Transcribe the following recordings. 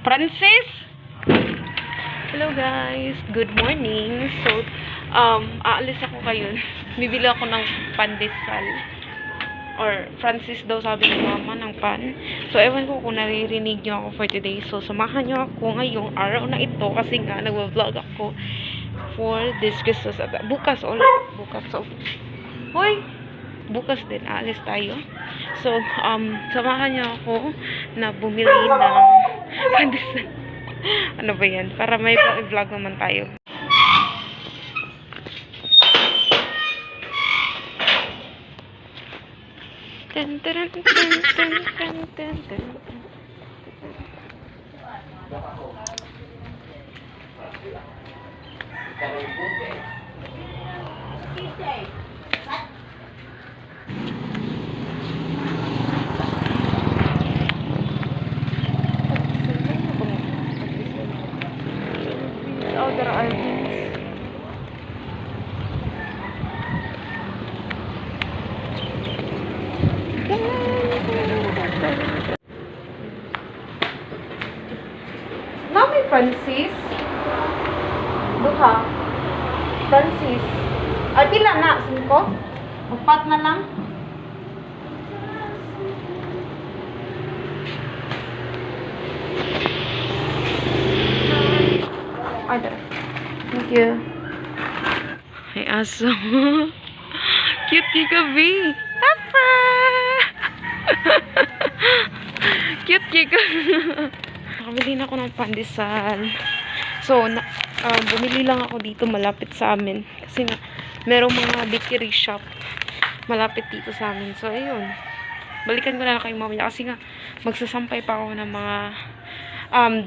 Francis? Hello guys, good morning. So, aalis ako ngayon. Bibili ako ng pandesal. Or, Francis daw sabi ni mama ng pan. So, ewan ko kung naririnig nyo ako for today. So, samahan nyo ako ngayong araw na ito. Kasi nga, nag-vlog ako for this Christmas. Bukas ulit. Bukas. So, hoy! Bukas din, aalis tayo. So, samahan niyo ako na bumili ng pandesal. Ano ba yan? Para may vlog naman tayo. Tan tan tan tan tan tan tan. Oh, there are these. Nami Francis? Duha. Francis. Ay, pila na? 5? Upat na lang? Ay, there. Thank you. Ay, aso. Cute kay Gabi. Papa! Cute kay Gabi. Nakabili na ako ng pandesal. So, bumili lang ako dito malapit sa amin. Kasi nga, merong mga bakery shop malapit dito sa amin. So, ayun. Balikan ko na lang kayo mamaya. Kasi nga, magsasampay pa ako ng mga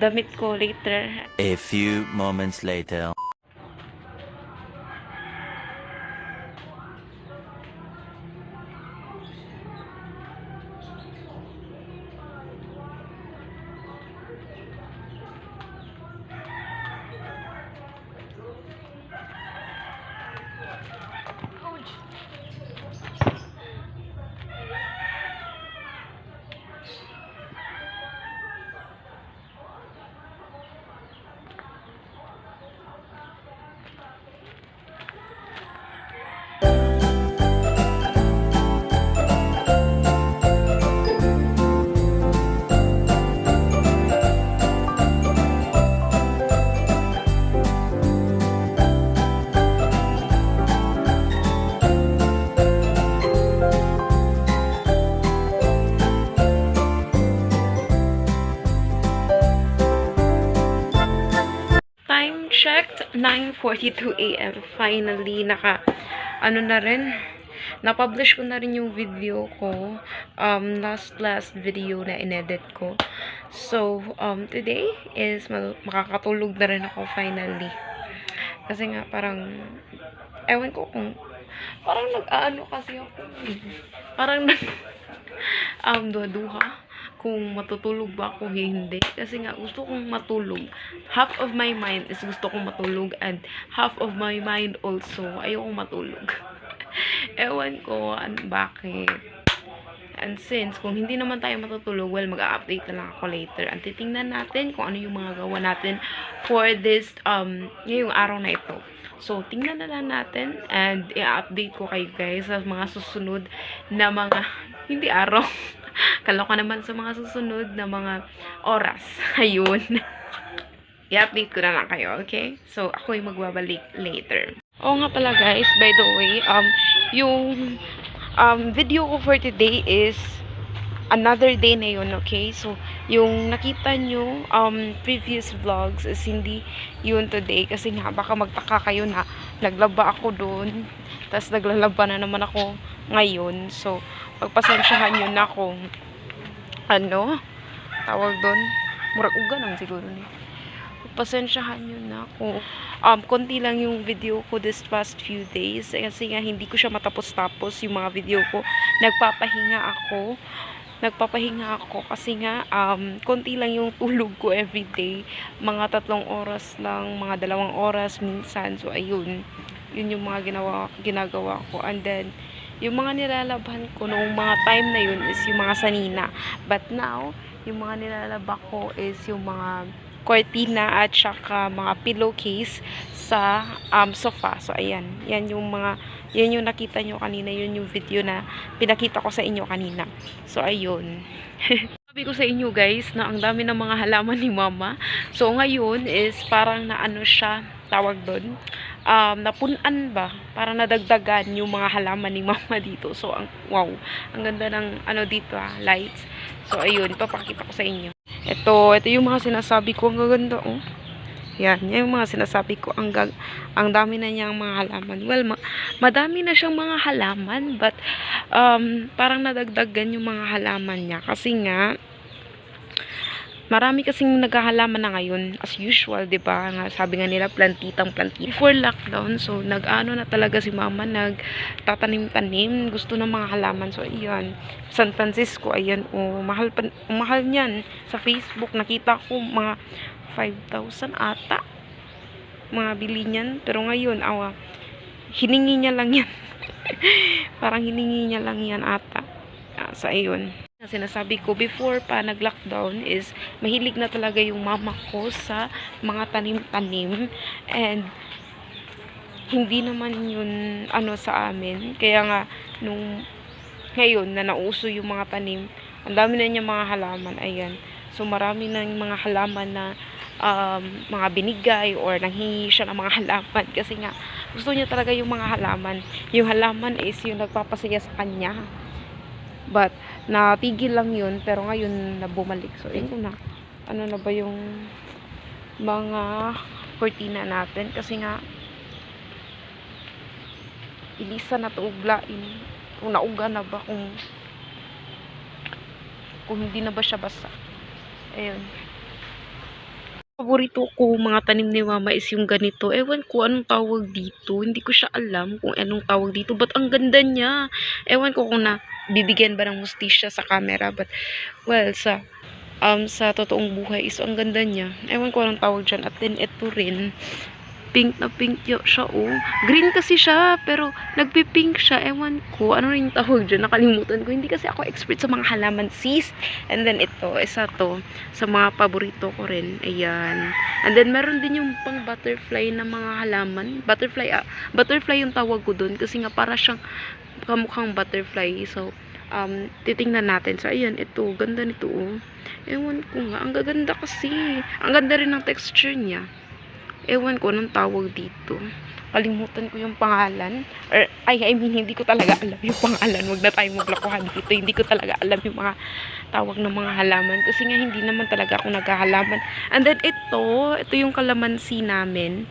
damit ko later. A few moments later. Checked 9:42 AM. Finally, ano na rin, na-publish ko na rin yung video ko. Last video na inedit ko. So, today is makakatulog na rin ako finally. Kasi nga, parang, ewan ko kung, parang nag-aano kasi ako. Parang duha-duha kung matutulog ba ako hindi. Kasi nga, gusto kong matulog. Half of my mind is gusto kong matulog and half of my mind also ayokong matulog. Ewan ko bakit. And since, kung hindi naman tayo matutulog, well, mag-update na lang ako later. Ang titingnan natin kung ano yung mga gawa natin for this, ngayong araw na ito. So, tingnan na lang natin and i-update ko kayo guys sa mga susunod na mga, hindi araw. Kaloka naman sa mga susunod na mga oras. Ayun. I-update ko na lang kayo, okay? So, ako yung magbabalik later. Oo nga pala guys, by the way, yung video ko for today is another day na yun, okay? So, yung nakita nyo previous vlogs is hindi yun today. Kasi nga, baka magtaka kayo na naglaba ako doon. Tapos naglalaba na naman ako ngayon. So, pagpasensyahan nyo na kung ano, tawag doon, murag uga lang siguro ni. Pagpasensyahan nyo na kung konti lang yung video ko this past few days. Kasi nga, hindi ko siya matapos-tapos yung mga video ko. Nagpapahinga ako kasi nga, konti lang yung tulog ko everyday. Mga 3 oras lang, mga 2 oras minsan. So, ayun. Yun yung mga ginagawa ko. And then, yung mga nilalabhan ko noong mga time na yun is yung mga sanina. But now, Yung mga nilalaba ko is yung mga cortina at saka mga pillowcase sa sofa. So, ayan. Yan yung nakita nyo kanina. Yun yung video na pinakita ko sa inyo kanina. So, ayun. Sabi ko sa inyo guys na ang dami ng mga halaman ni mama. So, ngayon is parang naano siya, tawag doon. Napunan ba? Parang nadagdagan yung mga halaman ni mama dito. So, wow. Ang ganda ng dito lights. So, ayun. Papakita ko sa inyo. Ito yung mga sinasabi ko. Ang gaganda, oh. Yan yung mga sinasabi ko. Ang dami na niyang mga halaman. Well, madami na siyang mga halaman. But, parang nadagdagan yung mga halaman niya. Kasi nga, marami kasing naghahalaman na ngayon. As usual, diba? Sabi nga nila, plantitang plantita. Before lockdown, so, nag-ano na talaga si mama, nagtatanim-tanim. Gusto ng mga halaman. So, ayan. San Francisco, ayan. Oh, mahal niyan. Sa Facebook, nakita ko mga 5,000 ata. Mga bili niyan. Pero ngayon, hiningi niya lang yan. Parang hiningi niya lang yan ata. So, ayun. Sinasabi ko before pa nag-lockdown is mahilig na talaga yung mama ko sa mga tanim-tanim, and hindi naman yun sa amin. Kaya nga nung ngayon na nauso yung mga tanim, ang dami na niya mga halaman. Ayan. So marami na yung mga halaman na mga binigay or nanghingi siya ng mga halaman kasi nga gusto niya talaga yung mga halaman. Yung halaman is yung nagpapasaya sa kanya. But, natigil lang yun. Pero ngayon, bumalik. So, yun na. Ano na ba yung mga cortina natin? Kasi nga, ilisa na ito uglain. Kung nauga na ba, kung hindi na ba siya basa. Ayun. Paborito ko mga tanim ni mama is yung ganito. Ewan ko anong tawag dito. Hindi ko siya alam kung anong tawag dito. But ang ganda niya. Ewan ko kung bibigyan ba ng hustisya sa camera. But, well, sa totoong buhay is ang ganda niya. Ewan ko anong tawag dyan. At then, ito rin. Pink na pink siya, oh. Green kasi siya, pero nagpipink siya. Ewan ko, ano rin yung tawag dyan? Nakalimutan ko. Hindi kasi ako expert sa mga halaman, sis. And then, isa to, sa mga paborito ko rin. Ayan. And then, meron din yung pang butterfly na mga halaman. Butterfly yung tawag ko dun. Kasi nga, para siyang kamukhang butterfly. So, titingnan natin. So, ayan, ito. Ganda nito, oh. Ewan ko nga. Ang gaganda kasi. Ang ganda rin ng texture niya. Ewan ko anong tawag dito. Kalimutan ko yung pangalan. I mean, hindi ko talaga alam yung pangalan. Huwag na tayo maglokohan dito. Hindi ko talaga alam yung mga tawag ng mga halaman. Kasi nga, hindi naman talaga ako naghahalaman. And then, ito yung kalamansi namin.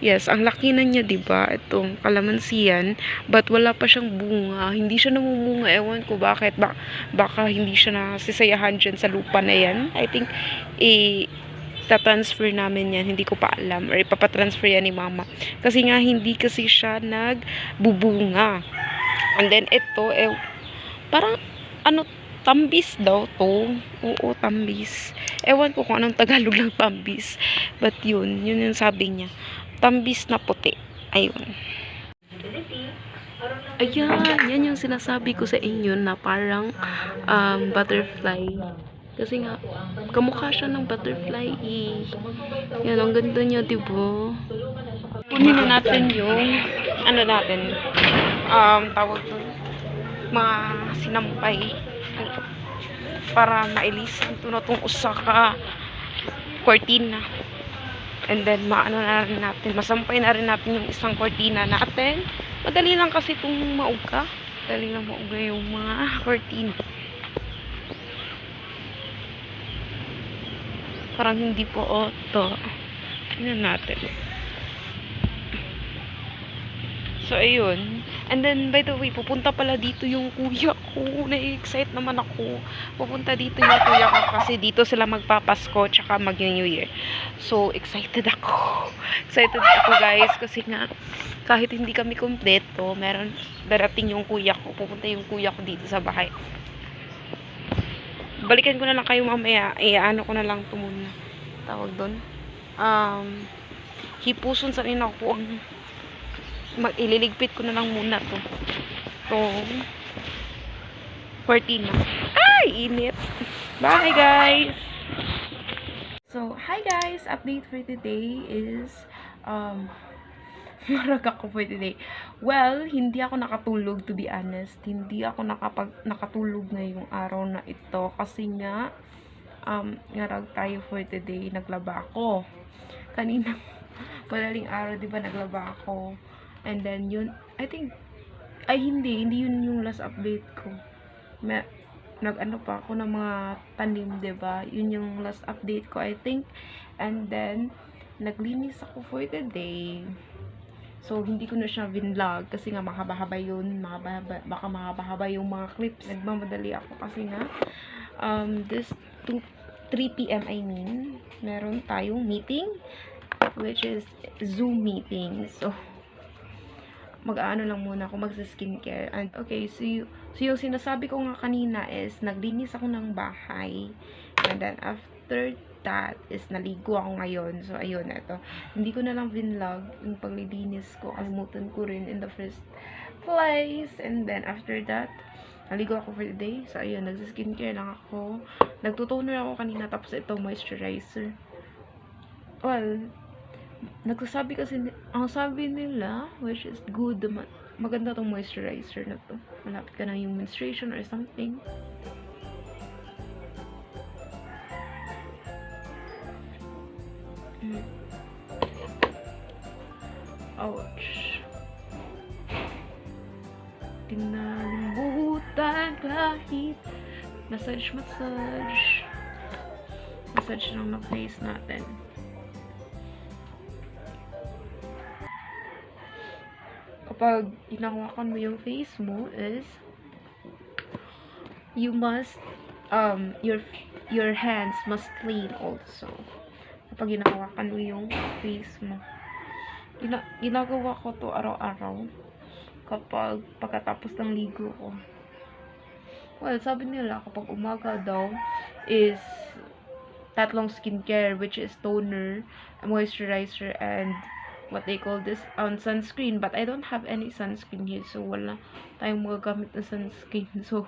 Yes, ang laki na niya, diba? Itong kalamansi yan. But wala pa siyang bunga. Hindi siya namumunga. Ewan ko bakit. Baka hindi siya nasisayahan dyan sa lupa na yan. I think, transfer namin yan, hindi ko pa alam, or ipapatransfer yan ni mama kasi nga hindi kasi siya nagbubunga. And then ito parang tambis daw to. Oo, tambis. Ewan ko kung anong Tagalog ng tambis, but yun yung sabi niya, tambis na puti. Ayun. Ayan, yan yung sinasabi ko sa inyo na parang butterfly. Kasi nga, kamukha siya ng butterfly eh. Yan, ang ganda niya, diba? Kunin na natin yung, tawag doon, mga sinampay. Para mailisan ito na itong usaka cortina. And then, masampay na rin natin yung isang cortina natin. Madali lang kasi itong mauga. Madali lang mauga yung mga cortina. Parang hindi po auto. Tingnan natin. So, ayun. And then, by the way, pupunta pala dito yung kuya ko. Na-excite naman ako. Pupunta dito yung kuya ko kasi dito sila magpapasko tsaka mag-New Year. So, excited ako. Excited ako, guys. Kasi nga, kahit hindi kami kompleto, darating yung kuya ko. Pupunta yung kuya ko dito sa bahay. Balikan ko na lang kayo mamaya. Ano ko na lang ito muna. Tawag doon. Hipuson sa rin ako. Ililigpit ko na lang muna to. Cortina. Ay! Init. Bye, guys! So, hi guys! Update for today is, marag ako for today. Well, hindi ako nakatulog, to be honest. Hindi ako nakatulog ngayong araw na ito kasi nga, ngarag tayo for today. Naglaba ako. Kanina, madaling araw, di ba, naglaba ako. And then, yun, I think, hindi yun yung last update ko. Nag-ano pa ako ng mga tanim, diba? Yun yung last update ko, I think. And then, naglinis ako for the day. So, hindi ko na siya vinlog kasi nga mahaba-haba yun. Baka mahaba-haba yung mga clips. Nagmamadali ako kasi nga, this 3 p.m. I mean, meron tayong meeting, which is Zoom meeting. So, mag-aano lang muna ako, magsa-skincare. And, okay, so yung sinasabi ko nga kanina is, naglinis ako ng bahay. And then, after that, is naligo ako ngayon. So, ayun, ito. Hindi ko na lang vinlog yung paglilinis ko. Kalimutan ko rin in the first place. And then, after that, naligo ako for the day. So, ayun, nagsa-skincare lang ako. Nagtutoner ako kanina, tapos ito, moisturizer. Well, nagsasabi kasi, ang sabi nila, which is good, maganda tong moisturizer na to. Malapit ka na yung menstruation or something. Ouch. Tinalimutan kahit massage lang na face natin. Kapag hinahawakan mo yung face mo is you must your hands must clean also. Kapag hinahawakan mo yung face mo, ginagawa ko to araw-araw kapag pagkatapos ng ligo ko. Well, sabi nila kapag umaga daw is tatlong skincare, which is toner, moisturizer, and what they call this, sunscreen. But I don't have any sunscreen here, so wala tayong magagamit na sunscreen. So,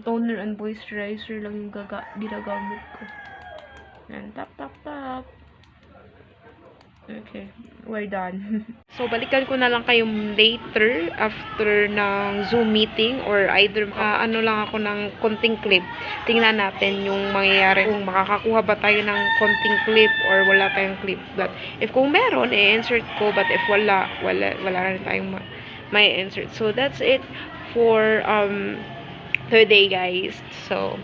toner and moisturizer lang yung ginagamit ko. And tap. Okay, we're done. So, balikan ko na lang kayong later after ng Zoom meeting, or either ano lang ako ng konting clip. Tingnan natin yung mangyayari, kung makakakuha ba tayo ng konting clip or wala tayong clip. But if kung meron, i-insert ko. But if wala rin tayong may insert. So, that's it for today, guys. So,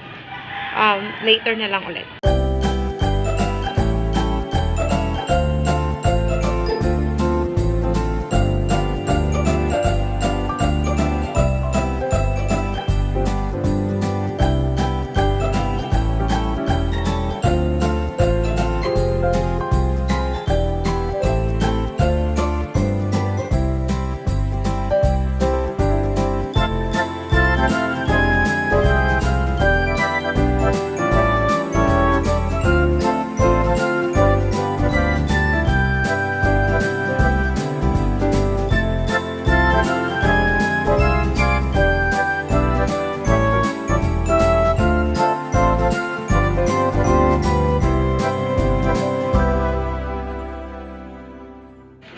later na lang ulit.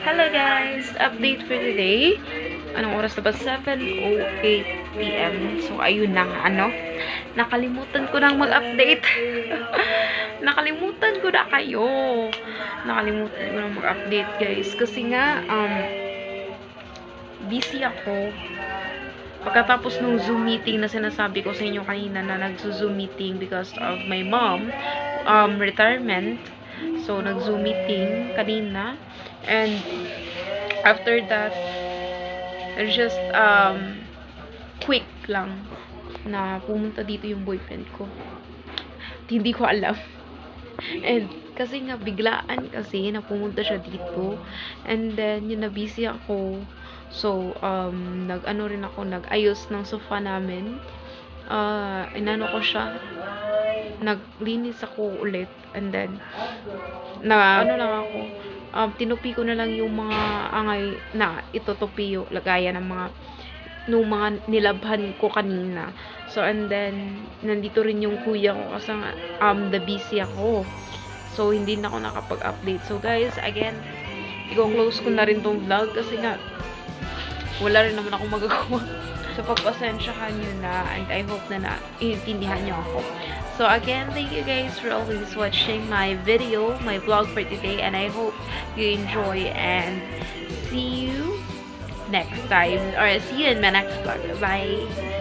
Hello guys! Update for today. Anong oras na ba? 7:08 p.m. So, ayun na nga, nakalimutan ko nang mag-update. Nakalimutan ko na kayo. Nakalimutan ko nang mag-update, guys. Kasi nga, busy ako. Pagkatapos ng Zoom meeting na sinasabi ko sa inyo kanina na nag-Zoom meeting because of my mom, retirement. So, nag-Zoom meeting kanina. And, after that, just, quick lang na pumunta dito yung boyfriend ko. Hindi ko alam. And, kasi nga, biglaan kasi na pumunta siya dito. And then, yun, na-busy ako. So, nag-ano rin ako, nag-ayos ng sofa namin. Inano ko siya. Naglinis ako ulit. And then, ano lang ako, tinupi ko na lang yung mga angay na itutupi yung lagayan ng mga nung mga nilabhan ko kanina. So, and then, nandito rin yung kuya ko kasi nga, the busy ako. So, hindi na ako nakapag-update. So, guys, again, i-close ko na rin tong vlog kasi nga, wala rin naman akong magagawa. So, pagpasensyahan nyo na, and I hope na naiintindihan nyo ako. So, again, thank you guys for always watching my video, my vlog for today, and I hope you enjoy, and see you next time, or see you in my next vlog. Bye!